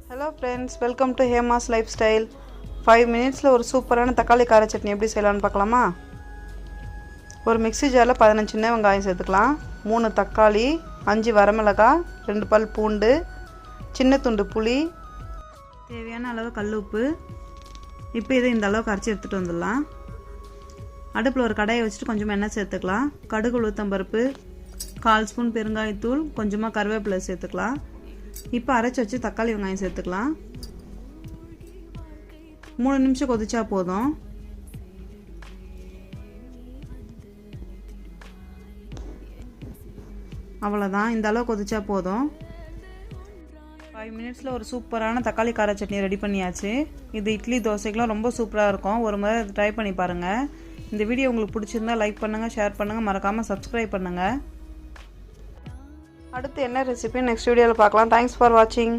Hello friends, welcome to Hema's life style. 5 மினிட்ஸில் ஒரு சூப்பரான தக்காளி கார சட்னி எப்படி செய்யலான்னு பார்க்கலாமா? ஒரு மிக்ஸி ஜாரில் 15 சின்ன வெங்காயம் சேர்த்துக்கலாம், 3 தக்காளி, 5 வரமிளகாய், 2 பல் பூண்டு, சின்ன துண்டு புளி, தேவையான அளவு கல் உப்பு. இப்போ இதை இந்த அளவுக்கு அரைச்சி எடுத்துகிட்டு வந்துடலாம். அடுப்பில் ஒரு கடாயை வச்சுட்டு கொஞ்சமாக எண்ணெய் சேர்த்துக்கலாம். கடுகு, உளுத்தம்பருப்பு, 1/4 ஸ்பூன் பெருங்காயத்தூள், கொஞ்சமாக கருவேப்பிலை சேர்த்துக்கலாம். இப்போ அரைச்சி வச்சு தக்காளி வெங்காயம் சேர்த்துக்கலாம். 3 நிமிஷம் கொதிச்சா போதும். அவ்வளோதான், இந்த அளவு கொதிச்சா போதும். 5 மினிட்ஸில் ஒரு சூப்பரான தக்காளி கார சட்னி ரெடி பண்ணியாச்சு. இது இட்லி தோசைக்கெலாம் ரொம்ப சூப்பராக இருக்கும். ஒரு முறை ட்ரை பண்ணி பாருங்கள். இந்த வீடியோ உங்களுக்கு பிடிச்சிருந்தா லைக் பண்ணுங்கள், ஷேர் பண்ணுங்கள், மறக்காமல் சப்ஸ்கிரைப் பண்ணுங்கள். அடுத்து என்ன ரெசிபி நெக்ஸ்ட் வீடியோவில் பார்க்கலாம். தேங்க்ஸ் ஃபார் வாட்சிங்.